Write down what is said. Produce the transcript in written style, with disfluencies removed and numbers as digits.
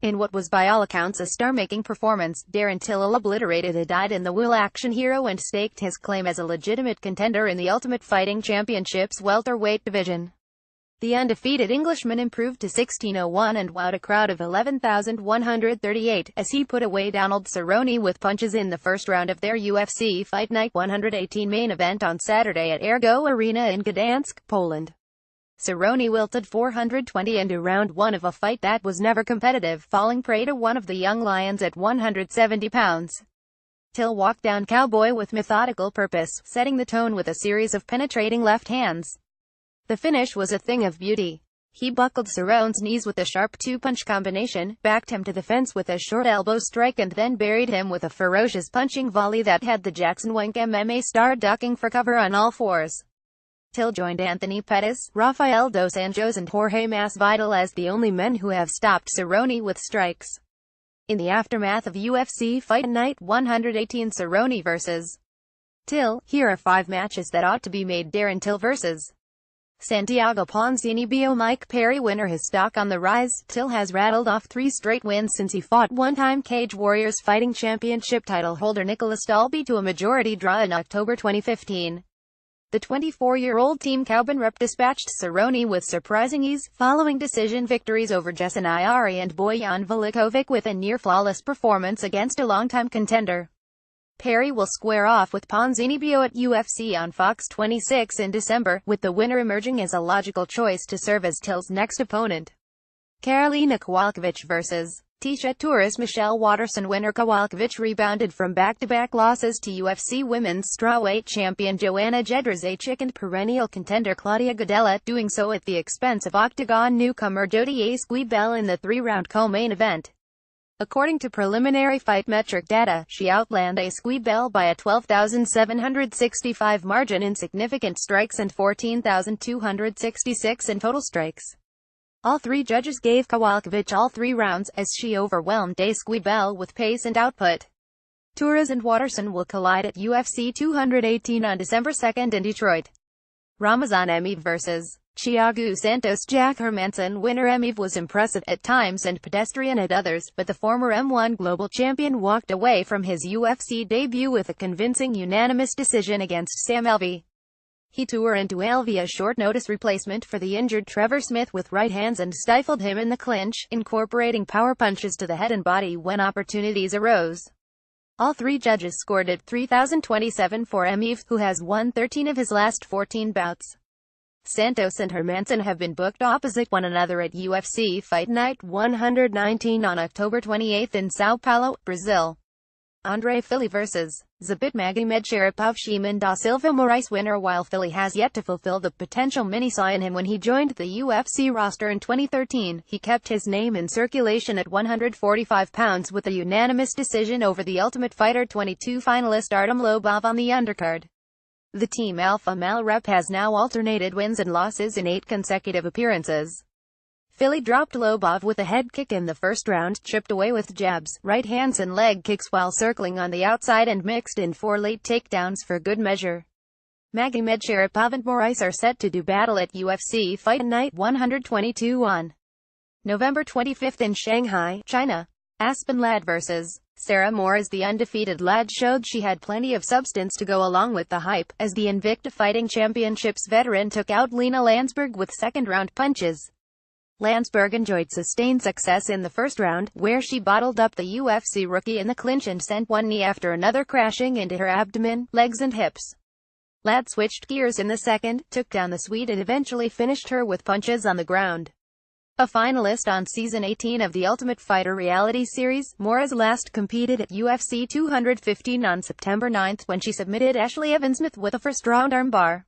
In what was by all accounts a star-making performance, Darren Till obliterated a dyed-in-the-wool action hero and staked his claim as a legitimate contender in the Ultimate Fighting Championship's welterweight division. The undefeated Englishman improved to 16:01 and wowed a crowd of 11,138 as he put away Donald Cerrone with punches in the first round of their UFC Fight Night 118 main event on Saturday at Ergo Arena in Gdansk, Poland. Cerrone wilted 420 into round one of a fight that was never competitive, falling prey to one of the young lions at 170 pounds. Till walked down Cowboy with methodical purpose, setting the tone with a series of penetrating left hands. The finish was a thing of beauty. He buckled Cerrone's knees with a sharp two-punch combination, backed him to the fence with a short elbow strike and then buried him with a ferocious punching volley that had the Jackson Wink MMA star ducking for cover on all fours. Till joined Anthony Pettis, Rafael dos Anjos and Jorge Masvidal as the only men who have stopped Cerrone with strikes. In the aftermath of UFC Fight Night 118 Cerrone vs. Till, here are 5 matches that ought to be made. Darren Till vs. Santiago Ponzinibbio. Mike Perry winner. His stock on the rise. Till has rattled off 3 straight wins since he fought one-time Cage Warriors Fighting Championship title holder Nicholas Dalby to a majority draw in October 2015. The 24-year-old Team Cowbin rep dispatched Cerrone with surprising ease, following decision victories over Jason Iari and Bojan Velikovic with a near-flawless performance against a longtime contender. Perry will square off with Ponzinibbio at UFC on Fox 26 in December, with the winner emerging as a logical choice to serve as Till's next opponent. Karolina Kowalkiewicz vs. Tecia Torres. Michelle Waterson winner Kowalkiewicz rebounded from back-to-back losses to UFC Women's Strawweight champion Joanna Jedrzejczyk and perennial contender Claudia Gadelha, doing so at the expense of Octagon newcomer Jodie Esquibel in the 3-round co-main event. According to preliminary fight metric data, she outlanded Esquibel by a 12,765 margin in significant strikes and 14,266 in total strikes. All 3 judges gave Kowalkiewicz all 3 rounds, as she overwhelmed Esquibel with pace and output. Torres and Waterson will collide at UFC 218 on December 2 in Detroit. Ramazan Emeev vs. Thiago Santos. Jack Hermansson winner. Emeev was impressive at times and pedestrian at others, but the former M1 global champion walked away from his UFC debut with a convincing unanimous decision against Sam Alvey. He tore into Alvey, a short-notice replacement for the injured Trevor Smith, with right hands and stifled him in the clinch, incorporating power punches to the head and body when opportunities arose. All 3 judges scored at 3,027 for Emeev, who has won 13 of his last 14 bouts. Santos and Hermansson have been booked opposite one another at UFC Fight Night 119 on October 28 in São Paulo, Brazil. Andre Fili vs. Zabit Magomedsharipov. Shimon da Silva Moraes winner. While Fili has yet to fulfill the potential many saw in him when he joined the UFC roster in 2013, he kept his name in circulation at 145 pounds with a unanimous decision over the Ultimate Fighter 22 finalist Artem Lobov on the undercard. The Team Alpha Male rep has now alternated wins and losses in 8 consecutive appearances. Fili dropped Lobov with a head kick in the first round, chipped away with jabs, right hands and leg kicks while circling on the outside and mixed in 4 late takedowns for good measure. Magomedsharipov and Moraes are set to do battle at UFC Fight Night 122 on November 25 in Shanghai, China. Aspen Ladd vs. Sarah Moores. The undefeated Ladd showed she had plenty of substance to go along with the hype, as the Invicta Fighting Championships veteran took out Lena Landsberg with second-round punches. Landsberg enjoyed sustained success in the first round, where she bottled up the UFC rookie in the clinch and sent one knee after another crashing into her abdomen, legs and hips. Ladd switched gears in the second, took down the Swede and eventually finished her with punches on the ground. A finalist on Season 18 of the Ultimate Fighter reality series, Moores last competed at UFC 215 on September 9 when she submitted Ashley Evans Smith with a first-round armbar.